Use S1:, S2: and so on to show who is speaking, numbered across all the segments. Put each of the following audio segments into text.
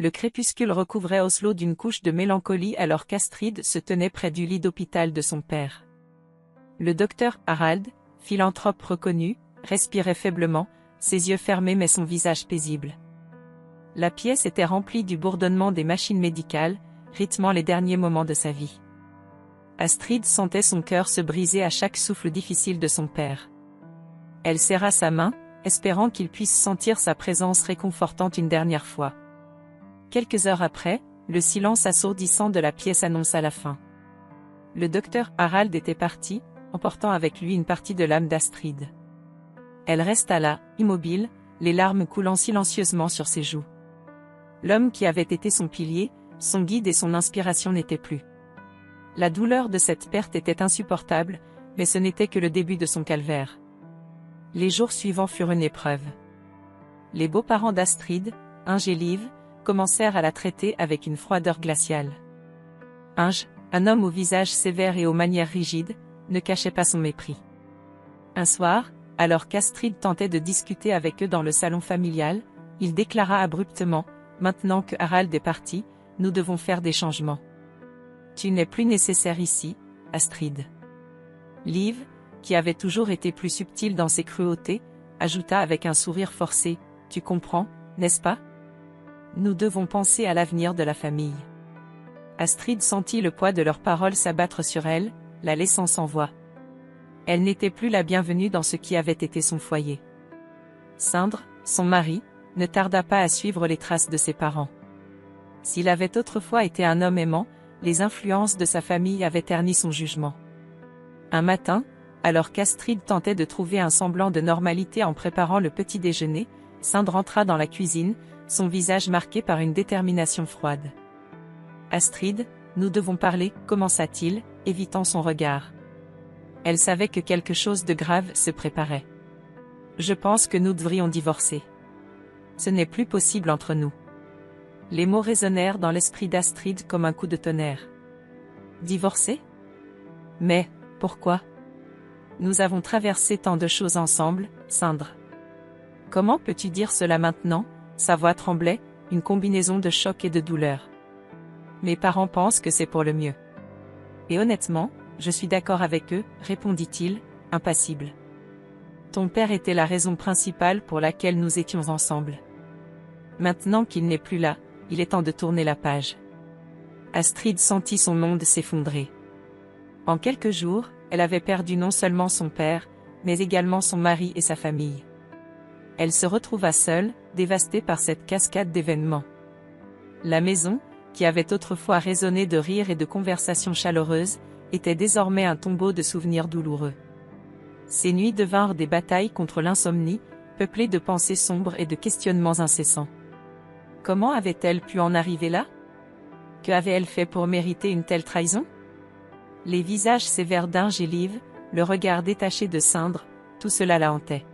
S1: Le crépuscule recouvrait Oslo d'une couche de mélancolie alors qu'Astrid se tenait près du lit d'hôpital de son père. Le docteur Harald, philanthrope reconnu, respirait faiblement, ses yeux fermés mais son visage paisible. La pièce était remplie du bourdonnement des machines médicales, rythmant les derniers moments de sa vie. Astrid sentait son cœur se briser à chaque souffle difficile de son père. Elle serra sa main, espérant qu'il puisse sentir sa présence réconfortante une dernière fois. Quelques heures après, le silence assourdissant de la pièce annonça la fin. Le docteur Harald était parti, emportant avec lui une partie de l'âme d'Astrid. Elle resta là, immobile, les larmes coulant silencieusement sur ses joues. L'homme qui avait été son pilier, son guide et son inspiration n'était plus. La douleur de cette perte était insupportable, mais ce n'était que le début de son calvaire. Les jours suivants furent une épreuve. Les beaux-parents d'Astrid, Inge et Liv, commencèrent à la traiter avec une froideur glaciale. Inge, un homme au visage sévère et aux manières rigides, ne cachait pas son mépris. Un soir, alors qu'Astrid tentait de discuter avec eux dans le salon familial, il déclara abruptement, « Maintenant que Harald est parti, nous devons faire des changements. Tu n'es plus nécessaire ici, Astrid. » Liv, qui avait toujours été plus subtile dans ses cruautés, ajouta avec un sourire forcé, « Tu comprends, n'est-ce pas? Nous devons penser à l'avenir de la famille. » Astrid sentit le poids de leurs paroles s'abattre sur elle, la laissant sans voix. Elle n'était plus la bienvenue dans ce qui avait été son foyer. Sindre, son mari, ne tarda pas à suivre les traces de ses parents. S'il avait autrefois été un homme aimant, les influences de sa famille avaient terni son jugement. Un matin, alors qu'Astrid tentait de trouver un semblant de normalité en préparant le petit déjeuner, Sindre entra dans la cuisine, son visage marqué par une détermination froide. « Astrid, nous devons parler, » commença-t-il, évitant son regard. Elle savait que quelque chose de grave se préparait. « Je pense que nous devrions divorcer. Ce n'est plus possible entre nous. » Les mots résonnèrent dans l'esprit d'Astrid comme un coup de tonnerre. « Divorcer? Mais, pourquoi? Nous avons traversé tant de choses ensemble, Sindre. Comment peux-tu dire cela maintenant ?» Sa voix tremblait, une combinaison de choc et de douleur. « Mes parents pensent que c'est pour le mieux. Et honnêtement, je suis d'accord avec eux, » répondit-il, impassible. « Ton père était la raison principale pour laquelle nous étions ensemble. Maintenant qu'il n'est plus là, il est temps de tourner la page. » Astrid sentit son monde s'effondrer. En quelques jours, elle avait perdu non seulement son père, mais également son mari et sa famille. Elle se retrouva seule, dévastée par cette cascade d'événements. La maison, qui avait autrefois résonné de rires et de conversations chaleureuses, était désormais un tombeau de souvenirs douloureux. Ces nuits devinrent des batailles contre l'insomnie, peuplées de pensées sombres et de questionnements incessants. Comment avait-elle pu en arriver là? Que avait-elle fait pour mériter une telle trahison? Les visages sévères d'Inge et Liv, le regard détaché de Sindre, tout cela la hantait.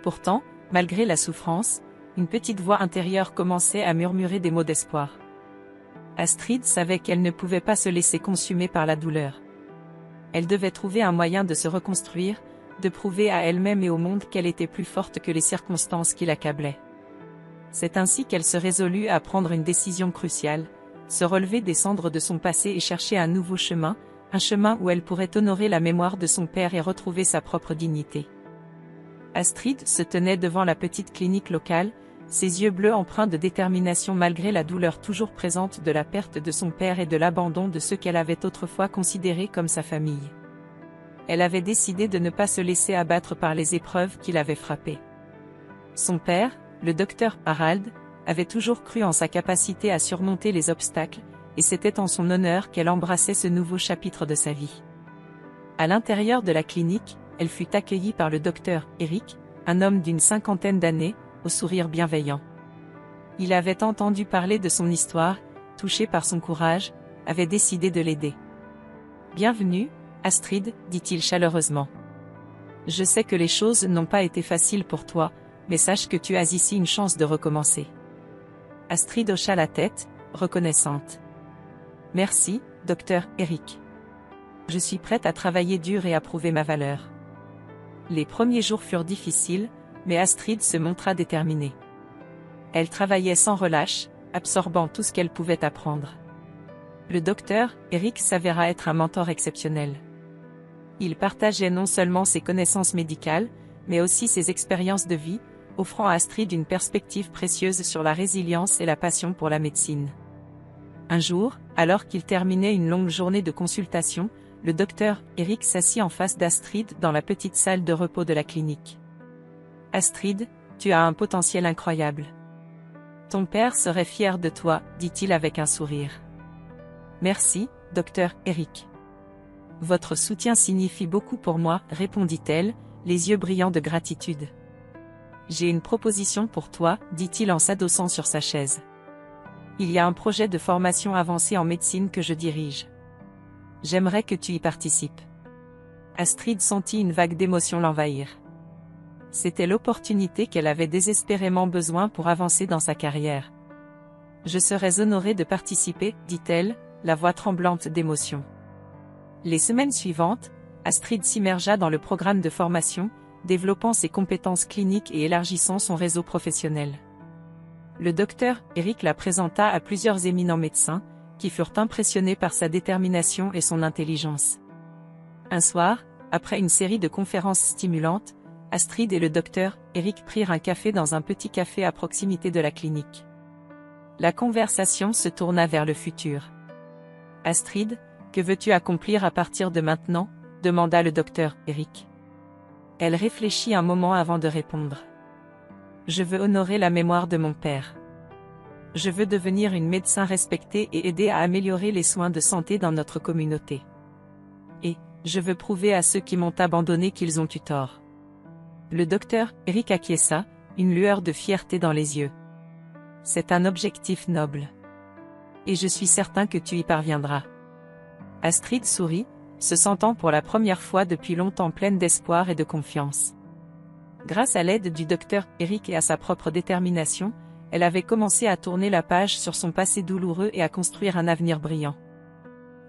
S1: Pourtant, malgré la souffrance, une petite voix intérieure commençait à murmurer des mots d'espoir. Astrid savait qu'elle ne pouvait pas se laisser consumer par la douleur. Elle devait trouver un moyen de se reconstruire, de prouver à elle-même et au monde qu'elle était plus forte que les circonstances qui l'accablaient. C'est ainsi qu'elle se résolut à prendre une décision cruciale, se relever des cendres de son passé et chercher un nouveau chemin, un chemin où elle pourrait honorer la mémoire de son père et retrouver sa propre dignité. Astrid se tenait devant la petite clinique locale, ses yeux bleus empreints de détermination malgré la douleur toujours présente de la perte de son père et de l'abandon de ceux qu'elle avait autrefois considérés comme sa famille. Elle avait décidé de ne pas se laisser abattre par les épreuves qui l'avaient frappée. Son père, le docteur Harald, avait toujours cru en sa capacité à surmonter les obstacles, et c'était en son honneur qu'elle embrassait ce nouveau chapitre de sa vie. À l'intérieur de la clinique, elle fut accueillie par le docteur Eric, un homme d'une cinquantaine d'années, au sourire bienveillant. Il avait entendu parler de son histoire, touché par son courage, avait décidé de l'aider. « Bienvenue, Astrid, » dit-il chaleureusement. « Je sais que les choses n'ont pas été faciles pour toi, mais sache que tu as ici une chance de recommencer. » Astrid hocha la tête, reconnaissante. « Merci, docteur Eric. Je suis prête à travailler dur et à prouver ma valeur. » Les premiers jours furent difficiles, mais Astrid se montra déterminée. Elle travaillait sans relâche, absorbant tout ce qu'elle pouvait apprendre. Le docteur, Eric, s'avéra être un mentor exceptionnel. Il partageait non seulement ses connaissances médicales, mais aussi ses expériences de vie, offrant à Astrid une perspective précieuse sur la résilience et la passion pour la médecine. Un jour, alors qu'il terminait une longue journée de consultation, le docteur, Eric, s'assit en face d'Astrid dans la petite salle de repos de la clinique. « Astrid, tu as un potentiel incroyable. Ton père serait fier de toi, dit-il avec un sourire. Merci, docteur Eric. Votre soutien signifie beaucoup pour moi, répondit-elle, les yeux brillants de gratitude. J'ai une proposition pour toi, dit-il en s'adossant sur sa chaise. Il y a un projet de formation avancée en médecine que je dirige. J'aimerais que tu y participes. Astrid sentit une vague d'émotion l'envahir. C'était l'opportunité qu'elle avait désespérément besoin pour avancer dans sa carrière. Je serais honorée de participer, dit-elle, la voix tremblante d'émotion. Les semaines suivantes, Astrid s'immergea dans le programme de formation, développant ses compétences cliniques et élargissant son réseau professionnel. Le docteur Eric la présenta à plusieurs éminents médecins, qui furent impressionnés par sa détermination et son intelligence. Un soir, après une série de conférences stimulantes, Astrid et le docteur Eric prirent un café dans un petit café à proximité de la clinique. La conversation se tourna vers le futur. « Astrid, que veux-tu accomplir à partir de maintenant ?» demanda le docteur Eric. Elle réfléchit un moment avant de répondre. « Je veux honorer la mémoire de mon père. Je veux devenir une médecin respectée et aider à améliorer les soins de santé dans notre communauté. Et, je veux prouver à ceux qui m'ont abandonné qu'ils ont eu tort. » Le docteur Eric acquiesça, une lueur de fierté dans les yeux. « C'est un objectif noble. Et je suis certain que tu y parviendras. » Astrid sourit, se sentant pour la première fois depuis longtemps pleine d'espoir et de confiance. Grâce à l'aide du docteur Eric et à sa propre détermination, elle avait commencé à tourner la page sur son passé douloureux et à construire un avenir brillant.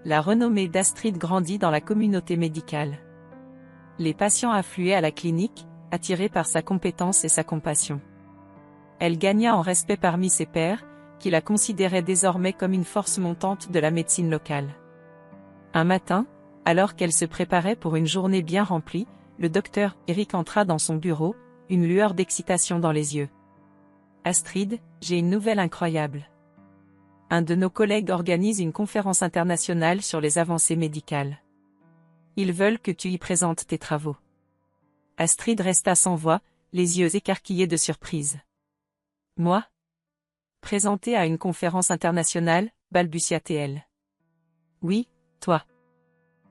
S1: La renommée d'Astrid grandit dans la communauté médicale. Les patients affluaient à la clinique, attirés par sa compétence et sa compassion. Elle gagna en respect parmi ses pairs, qui la considéraient désormais comme une force montante de la médecine locale. Un matin, alors qu'elle se préparait pour une journée bien remplie, le docteur Eric entra dans son bureau, une lueur d'excitation dans les yeux. « Astrid, j'ai une nouvelle incroyable. Un de nos collègues organise une conférence internationale sur les avancées médicales. Ils veulent que tu y présentes tes travaux. » Astrid resta sans voix, les yeux écarquillés de surprise. « Moi ? Présenter à une conférence internationale, balbutia-t-elle. « Oui, toi.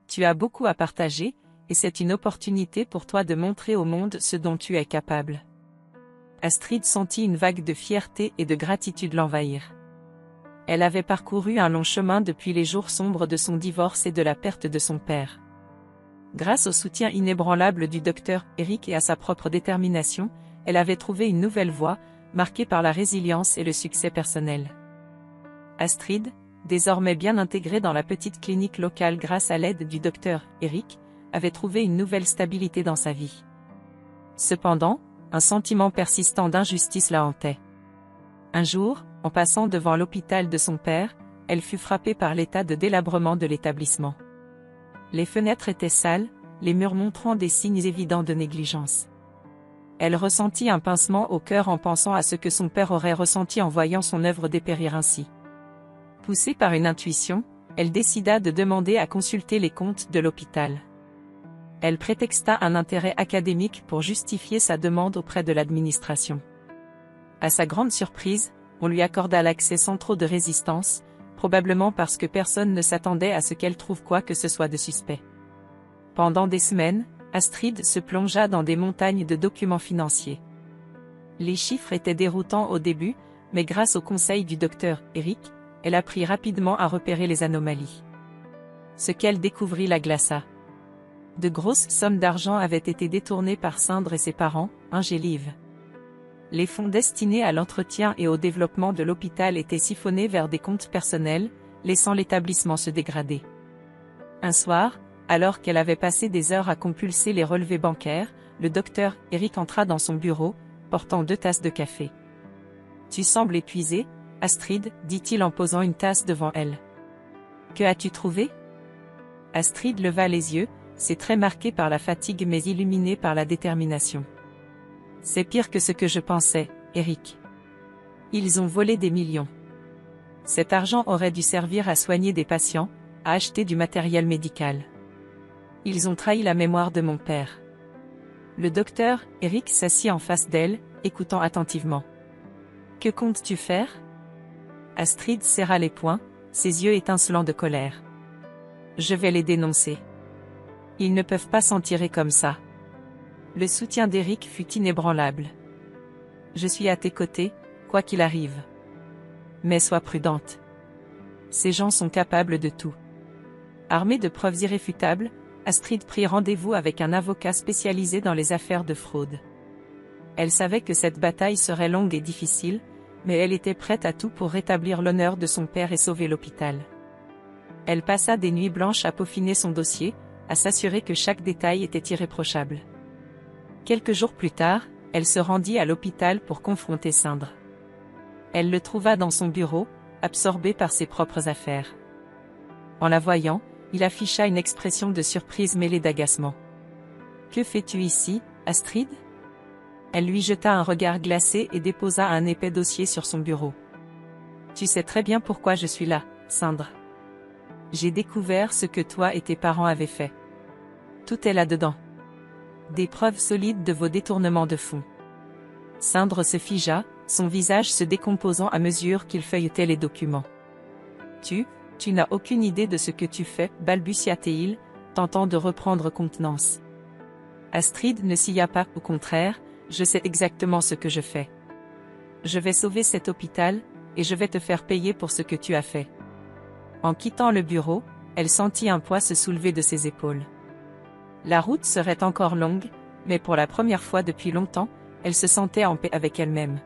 S1: Tu as beaucoup à partager, et c'est une opportunité pour toi de montrer au monde ce dont tu es capable. » Astrid sentit une vague de fierté et de gratitude l'envahir. Elle avait parcouru un long chemin depuis les jours sombres de son divorce et de la perte de son père. Grâce au soutien inébranlable du docteur Eric et à sa propre détermination, elle avait trouvé une nouvelle voie, marquée par la résilience et le succès personnel. Astrid, désormais bien intégrée dans la petite clinique locale grâce à l'aide du docteur Eric, avait trouvé une nouvelle stabilité dans sa vie. Cependant, un sentiment persistant d'injustice la hantait. Un jour, en passant devant l'hôpital de son père, elle fut frappée par l'état de délabrement de l'établissement. Les fenêtres étaient sales, les murs montrant des signes évidents de négligence. Elle ressentit un pincement au cœur en pensant à ce que son père aurait ressenti en voyant son œuvre dépérir ainsi. Poussée par une intuition, elle décida de demander à consulter les comptes de l'hôpital. Elle prétexta un intérêt académique pour justifier sa demande auprès de l'administration. À sa grande surprise, on lui accorda l'accès sans trop de résistance, probablement parce que personne ne s'attendait à ce qu'elle trouve quoi que ce soit de suspect. Pendant des semaines, Astrid se plongea dans des montagnes de documents financiers. Les chiffres étaient déroutants au début, mais grâce au conseil du docteur Eric, elle apprit rapidement à repérer les anomalies. Ce qu'elle découvrit la glaça. De grosses sommes d'argent avaient été détournées par Sindre et ses parents, Ingélive. Les fonds destinés à l'entretien et au développement de l'hôpital étaient siphonnés vers des comptes personnels, laissant l'établissement se dégrader. Un soir, alors qu'elle avait passé des heures à compulser les relevés bancaires, le docteur Eric entra dans son bureau, portant 2 tasses de café. « Tu sembles épuisé, Astrid, dit-il en posant une tasse devant elle. Que as-tu trouvé? Astrid leva les yeux, c'est très marqué par la fatigue mais illuminé par la détermination. C'est pire que ce que je pensais, Eric. Ils ont volé des millions. Cet argent aurait dû servir à soigner des patients, à acheter du matériel médical. Ils ont trahi la mémoire de mon père. Le docteur, Eric s'assit en face d'elle, écoutant attentivement. Que comptes-tu faire? Astrid serra les poings, ses yeux étincelants de colère. Je vais les dénoncer. Ils ne peuvent pas s'en tirer comme ça. Le soutien d'Eric fut inébranlable. Je suis à tes côtés, quoi qu'il arrive. Mais sois prudente. Ces gens sont capables de tout. Armée de preuves irréfutables, Astrid prit rendez-vous avec un avocat spécialisé dans les affaires de fraude. Elle savait que cette bataille serait longue et difficile, mais elle était prête à tout pour rétablir l'honneur de son père et sauver l'hôpital. Elle passa des nuits blanches à peaufiner son dossier, à s'assurer que chaque détail était irréprochable. Quelques jours plus tard, elle se rendit à l'hôpital pour confronter Sindre. Elle le trouva dans son bureau, absorbé par ses propres affaires. En la voyant, il afficha une expression de surprise mêlée d'agacement. « Que fais-tu ici, Astrid ?» Elle lui jeta un regard glacé et déposa un épais dossier sur son bureau. « Tu sais très bien pourquoi je suis là, Sindre. J'ai découvert ce que toi et tes parents avaient fait. Tout est là-dedans. Des preuves solides de vos détournements de fonds. » Sindre se figea, son visage se décomposant à mesure qu'il feuilletait les documents. « Tu n'as aucune idée de ce que tu fais, balbutia-t-il, tentant de reprendre contenance. Astrid ne sia pas, au contraire, je sais exactement ce que je fais. Je vais sauver cet hôpital, et je vais te faire payer pour ce que tu as fait. En quittant le bureau, elle sentit un poids se soulever de ses épaules. La route serait encore longue, mais pour la première fois depuis longtemps, elle se sentait en paix avec elle-même.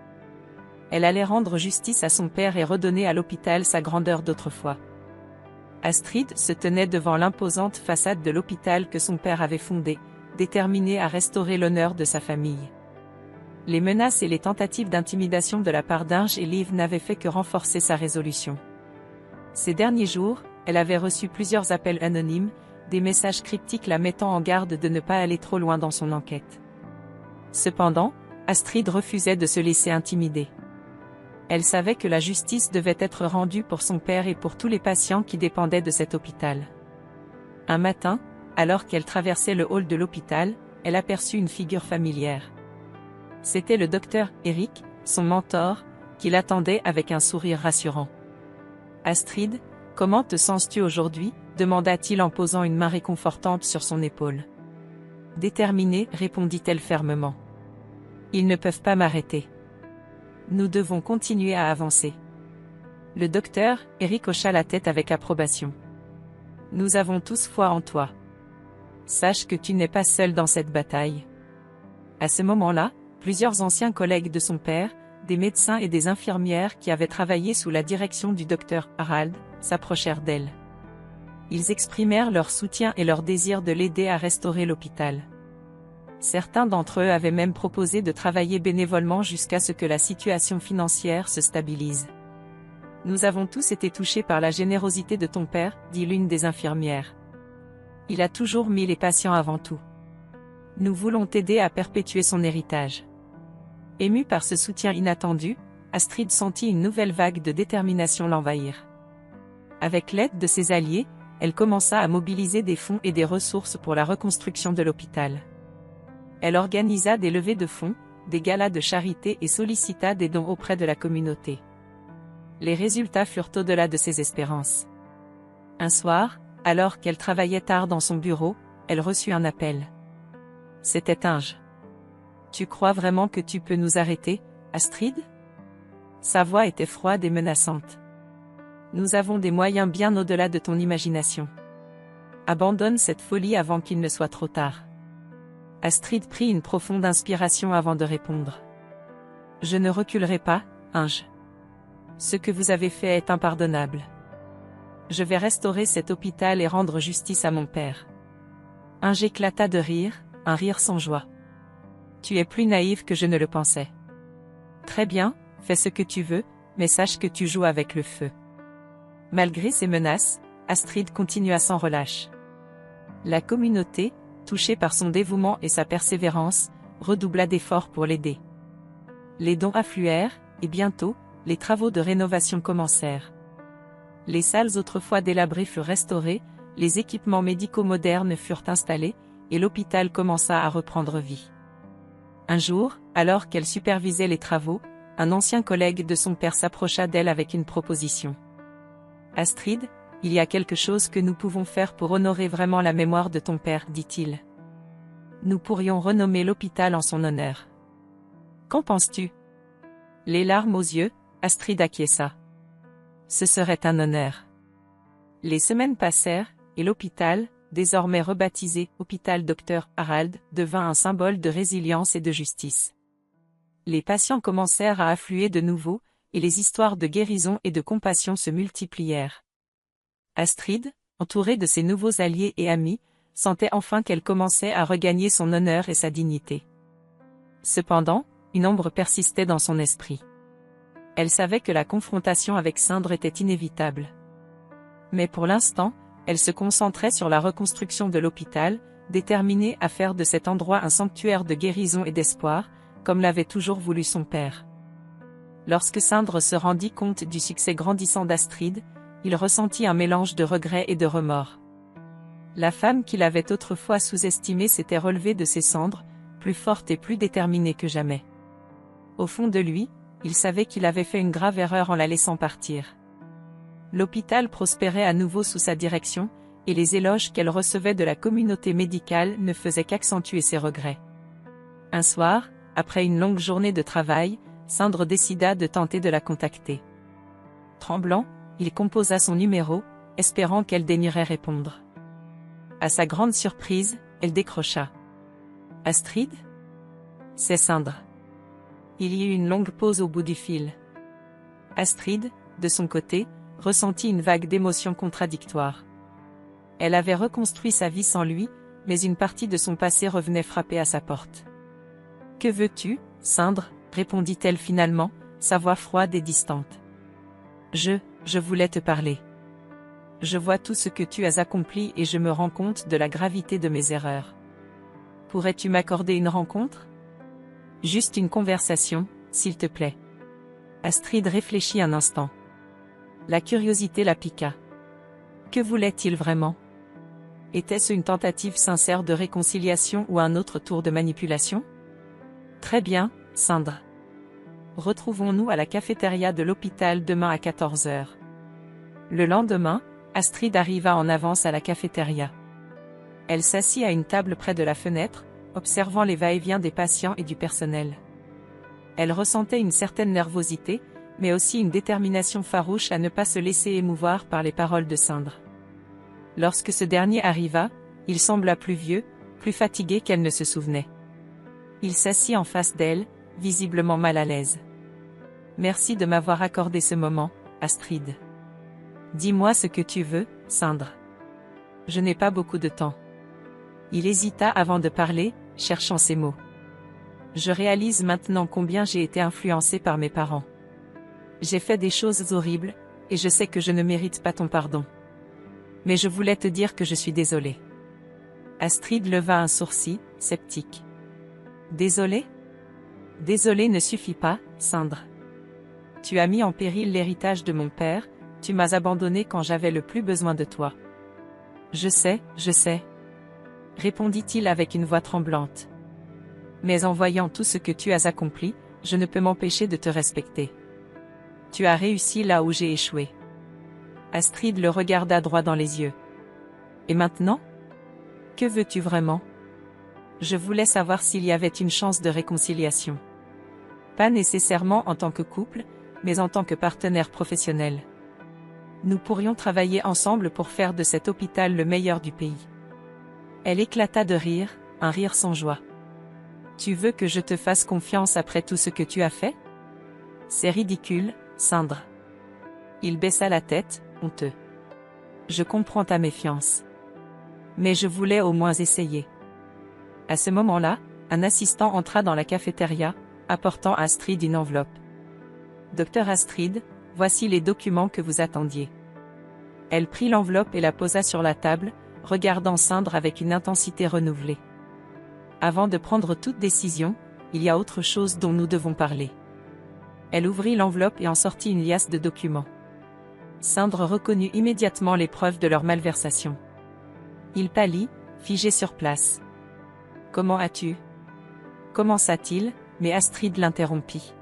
S1: Elle allait rendre justice à son père et redonner à l'hôpital sa grandeur d'autrefois. Astrid se tenait devant l'imposante façade de l'hôpital que son père avait fondé, déterminée à restaurer l'honneur de sa famille. Les menaces et les tentatives d'intimidation de la part d'Inge et Liv n'avaient fait que renforcer sa résolution. Ces derniers jours, elle avait reçu plusieurs appels anonymes, des messages cryptiques la mettant en garde de ne pas aller trop loin dans son enquête. Cependant, Astrid refusait de se laisser intimider. Elle savait que la justice devait être rendue pour son père et pour tous les patients qui dépendaient de cet hôpital. Un matin, alors qu'elle traversait le hall de l'hôpital, elle aperçut une figure familière. C'était le docteur Eric, son mentor, qui l'attendait avec un sourire rassurant. « Astrid, comment te sens-tu aujourd'hui ?» demanda-t-il en posant une main réconfortante sur son épaule. « Déterminée, répondit-elle fermement. « Ils ne peuvent pas m'arrêter. Nous devons continuer à avancer. » Le docteur, Eric hocha la tête avec approbation. « Nous avons tous foi en toi. Sache que tu n'es pas seul dans cette bataille. » À ce moment-là, plusieurs anciens collègues de son père, des médecins et des infirmières qui avaient travaillé sous la direction du docteur Harald, s'approchèrent d'elle. Ils exprimèrent leur soutien et leur désir de l'aider à restaurer l'hôpital. Certains d'entre eux avaient même proposé de travailler bénévolement jusqu'à ce que la situation financière se stabilise. « Nous avons tous été touchés par la générosité de ton père, dit l'une des infirmières. Il a toujours mis les patients avant tout. Nous voulons t'aider à perpétuer son héritage. » Émue par ce soutien inattendu, Astrid sentit une nouvelle vague de détermination l'envahir. Avec l'aide de ses alliés, elle commença à mobiliser des fonds et des ressources pour la reconstruction de l'hôpital. Elle organisa des levées de fonds, des galas de charité et sollicita des dons auprès de la communauté. Les résultats furent au-delà de ses espérances. Un soir, alors qu'elle travaillait tard dans son bureau, elle reçut un appel. C'était Inge. « Tu crois vraiment que tu peux nous arrêter, Astrid ?» Sa voix était froide et menaçante. « Nous avons des moyens bien au-delà de ton imagination. Abandonne cette folie avant qu'il ne soit trop tard. » Astrid prit une profonde inspiration avant de répondre. « Je ne reculerai pas, Inge. Ce que vous avez fait est impardonnable. Je vais restaurer cet hôpital et rendre justice à mon père. » Inge éclata de rire, un rire sans joie. « Tu es plus naïve que je ne le pensais. Très bien, fais ce que tu veux, mais sache que tu joues avec le feu. Malgré ces menaces, Astrid continua sans relâche. La communauté, touchée par son dévouement et sa persévérance, redoubla d'efforts pour l'aider. Les dons affluèrent, et bientôt, les travaux de rénovation commencèrent. Les salles autrefois délabrées furent restaurées, les équipements médicaux modernes furent installés, et l'hôpital commença à reprendre vie. Un jour, alors qu'elle supervisait les travaux, un ancien collègue de son père s'approcha d'elle avec une proposition. « Astrid, il y a quelque chose que nous pouvons faire pour honorer vraiment la mémoire de ton père, dit-il. Nous pourrions renommer l'hôpital en son honneur. Qu'en penses-tu » Les larmes aux yeux, Astrid acquiesça. Ce serait un honneur. Les semaines passèrent, et l'hôpital, désormais rebaptisé « Hôpital Dr Harald », devint un symbole de résilience et de justice. Les patients commencèrent à affluer de nouveau, et les histoires de guérison et de compassion se multiplièrent. Astrid, entourée de ses nouveaux alliés et amis, sentait enfin qu'elle commençait à regagner son honneur et sa dignité. Cependant, une ombre persistait dans son esprit. Elle savait que la confrontation avec Sindre était inévitable. Mais pour l'instant, elle se concentrait sur la reconstruction de l'hôpital, déterminée à faire de cet endroit un sanctuaire de guérison et d'espoir, comme l'avait toujours voulu son père. Lorsque Sindre se rendit compte du succès grandissant d'Astrid, il ressentit un mélange de regret et de remords. La femme qu'il avait autrefois sous-estimée s'était relevée de ses cendres, plus forte et plus déterminée que jamais. Au fond de lui, il savait qu'il avait fait une grave erreur en la laissant partir. L'hôpital prospérait à nouveau sous sa direction, et les éloges qu'elle recevait de la communauté médicale ne faisaient qu'accentuer ses regrets. Un soir, après une longue journée de travail, Sindre décida de tenter de la contacter. Tremblant, il composa son numéro, espérant qu'elle daignerait répondre. À sa grande surprise, elle décrocha. « Astrid ?» « C'est Sindre. » Il y eut une longue pause au bout du fil. Astrid, de son côté, ressentit une vague d'émotions contradictoires. Elle avait reconstruit sa vie sans lui, mais une partie de son passé revenait frapper à sa porte. « Que veux-tu, Sindre ?» répondit-elle finalement, sa voix froide et distante. « Je voulais te parler. Je vois tout ce que tu as accompli et je me rends compte de la gravité de mes erreurs. Pourrais-tu m'accorder une rencontre ? Juste une conversation, s'il te plaît. » Astrid réfléchit un instant. La curiosité la piqua. Que voulait-il vraiment ? Était-ce une tentative sincère de réconciliation ou un autre tour de manipulation ? Très bien, Sindre. Retrouvons-nous à la cafétéria de l'hôpital demain à 14 h. Le lendemain, Astrid arriva en avance à la cafétéria. Elle s'assit à une table près de la fenêtre, observant les va-et-vient des patients et du personnel. Elle ressentait une certaine nervosité, mais aussi une détermination farouche à ne pas se laisser émouvoir par les paroles de Sindre. Lorsque ce dernier arriva, il sembla plus vieux, plus fatigué qu'elle ne se souvenait. Il s'assit en face d'elle, visiblement mal à l'aise. « Merci de m'avoir accordé ce moment, Astrid. Dis-moi ce que tu veux, Sindre. Je n'ai pas beaucoup de temps. » Il hésita avant de parler, cherchant ses mots. « Je réalise maintenant combien j'ai été influencé par mes parents. J'ai fait des choses horribles, et je sais que je ne mérite pas ton pardon. Mais je voulais te dire que je suis désolée. » Astrid leva un sourcil, sceptique. « Désolée ? Désolée ne suffit pas, Sindre. Tu as mis en péril l'héritage de mon père, tu m'as abandonné quand j'avais le plus besoin de toi. »« Je sais, répondit-il avec une voix tremblante. Mais en voyant tout ce que tu as accompli, je ne peux m'empêcher de te respecter. Tu as réussi là où j'ai échoué. » Astrid le regarda droit dans les yeux. « Et maintenant ? Que veux-tu vraiment ? Je voulais savoir s'il y avait une chance de réconciliation. Pas nécessairement en tant que couple, mais en tant que partenaire professionnel. Nous pourrions travailler ensemble pour faire de cet hôpital le meilleur du pays. » Elle éclata de rire, un rire sans joie. « Tu veux que je te fasse confiance après tout ce que tu as fait ? C'est ridicule, Sindre. » Il baissa la tête, honteux. « Je comprends ta méfiance. Mais je voulais au moins essayer. » À ce moment-là, un assistant entra dans la cafétéria, apportant à Astrid une enveloppe. « Docteur Astrid, Voici les documents que vous attendiez. Elle prit l'enveloppe et la posa sur la table, regardant Sandre avec une intensité renouvelée. Avant de prendre toute décision, il y a autre chose dont nous devons parler. Elle ouvrit l'enveloppe et en sortit une liasse de documents. Sandre reconnut immédiatement les preuves de leur malversation. Il pâlit, figé sur place. « Comment as-tu » commença-t-il, mais Astrid l'interrompit.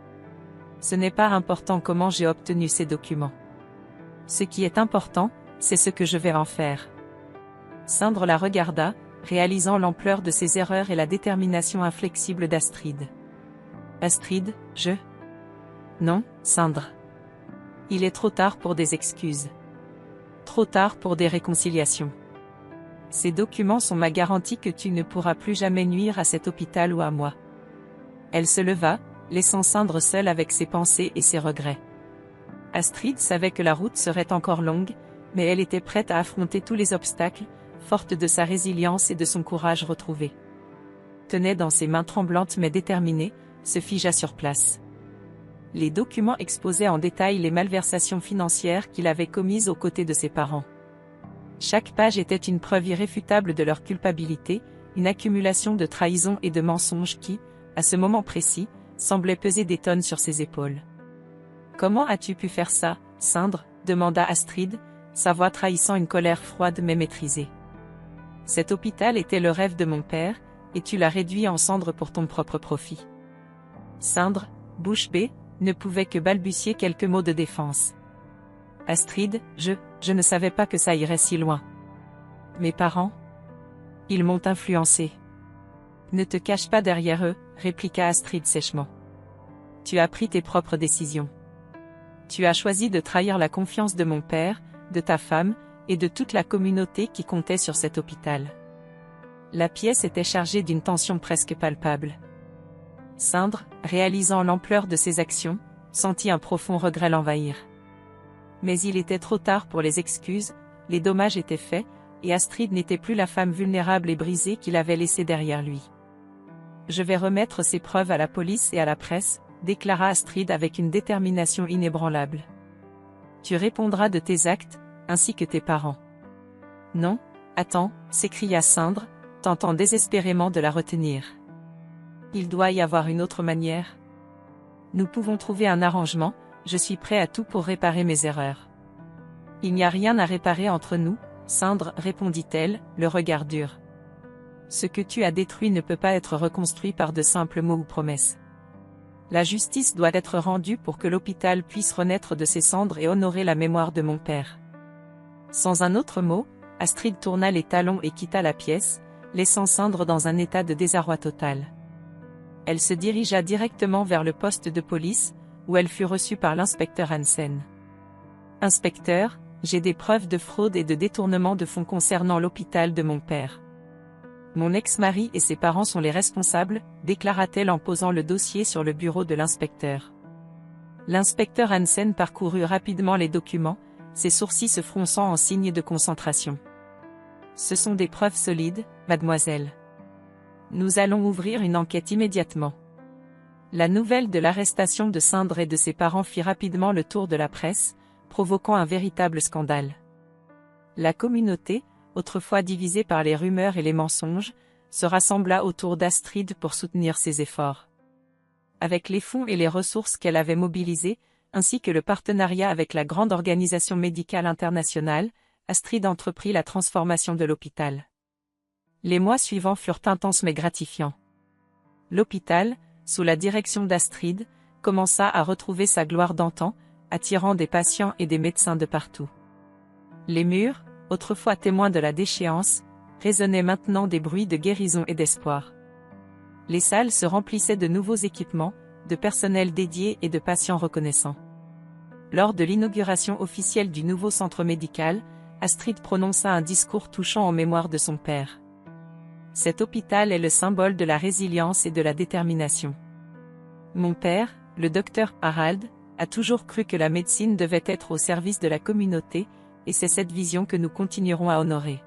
S1: « Ce n'est pas important comment j'ai obtenu ces documents. Ce qui est important, c'est ce que je vais en faire. » Sandre la regarda, réalisant l'ampleur de ses erreurs et la détermination inflexible d'Astrid. « Astrid, je... » « Non, Sandre. Il est trop tard pour des excuses. Trop tard pour des réconciliations. Ces documents sont ma garantie que tu ne pourras plus jamais nuire à cet hôpital ou à moi. » Elle se leva, laissant Sandre seule avec ses pensées et ses regrets. Astrid savait que la route serait encore longue, mais elle était prête à affronter tous les obstacles, forte de sa résilience et de son courage retrouvé. Tenait dans ses mains tremblantes mais déterminées, se figea sur place. Les documents exposaient en détail les malversations financières qu'il avait commises aux côtés de ses parents. Chaque page était une preuve irréfutable de leur culpabilité, une accumulation de trahisons et de mensonges qui, à ce moment précis, semblait peser des tonnes sur ses épaules. « Comment as-tu pu faire ça, Sandre » demanda Astrid, sa voix trahissant une colère froide mais maîtrisée. « Cet hôpital était le rêve de mon père, et tu l'as réduit en cendres pour ton propre profit. » Sandre, bouche bée, ne pouvait que balbutier quelques mots de défense. « Astrid, je ne savais pas que ça irait si loin. Mes parents ? Ils m'ont influencé. » « Ne te cache pas derrière eux, » répliqua Astrid sèchement. « Tu as pris tes propres décisions. Tu as choisi de trahir la confiance de mon père, de ta femme, et de toute la communauté qui comptait sur cet hôpital. » La pièce était chargée d'une tension presque palpable. Sandre, réalisant l'ampleur de ses actions, sentit un profond regret l'envahir. Mais il était trop tard pour les excuses, les dommages étaient faits, et Astrid n'était plus la femme vulnérable et brisée qu'il avait laissée derrière lui. « Je vais remettre ces preuves à la police et à la presse, » déclara Astrid avec une détermination inébranlable. « Tu répondras de tes actes, ainsi que tes parents. »« Non, attends, » s'écria Sandre, tentant désespérément de la retenir. « Il doit y avoir une autre manière. Nous pouvons trouver un arrangement, je suis prêt à tout pour réparer mes erreurs. »« Il n'y a rien à réparer entre nous, Sandre, » répondit-elle, le regard dur. « Ce que tu as détruit ne peut pas être reconstruit par de simples mots ou promesses. La justice doit être rendue pour que l'hôpital puisse renaître de ses cendres et honorer la mémoire de mon père. » Sans un autre mot, Astrid tourna les talons et quitta la pièce, laissant Sandre dans un état de désarroi total. Elle se dirigea directement vers le poste de police, où elle fut reçue par l'inspecteur Hansen. « Inspecteur, j'ai des preuves de fraude et de détournement de fonds concernant l'hôpital de mon père. Mon ex-mari et ses parents sont les responsables, » déclara-t-elle en posant le dossier sur le bureau de l'inspecteur. L'inspecteur Hansen parcourut rapidement les documents, ses sourcils se fronçant en signe de concentration. « Ce sont des preuves solides, mademoiselle. Nous allons ouvrir une enquête immédiatement. » La nouvelle de l'arrestation de Sandre et de ses parents fit rapidement le tour de la presse, provoquant un véritable scandale. La communauté, autrefois divisée par les rumeurs et les mensonges, se rassembla autour d'Astrid pour soutenir ses efforts. Avec les fonds et les ressources qu'elle avait mobilisés, ainsi que le partenariat avec la grande organisation médicale internationale, Astrid entreprit la transformation de l'hôpital. Les mois suivants furent intenses mais gratifiants. L'hôpital, sous la direction d'Astrid, commença à retrouver sa gloire d'antan, attirant des patients et des médecins de partout. Les murs, autrefois témoins de la déchéance, résonnaient maintenant des bruits de guérison et d'espoir. Les salles se remplissaient de nouveaux équipements, de personnel dédié et de patients reconnaissants. Lors de l'inauguration officielle du nouveau centre médical, Astrid prononça un discours touchant en mémoire de son père. Cet hôpital est le symbole de la résilience et de la détermination. Mon père, le docteur Harald, a toujours cru que la médecine devait être au service de la communauté, et c'est cette vision que nous continuerons à honorer.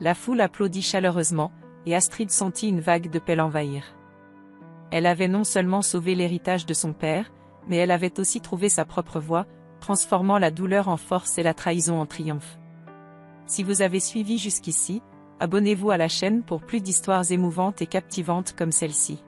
S1: La foule applaudit chaleureusement, et Astrid sentit une vague de paix l'envahir. Elle avait non seulement sauvé l'héritage de son père, mais elle avait aussi trouvé sa propre voie, transformant la douleur en force et la trahison en triomphe. Si vous avez suivi jusqu'ici, abonnez-vous à la chaîne pour plus d'histoires émouvantes et captivantes comme celle-ci.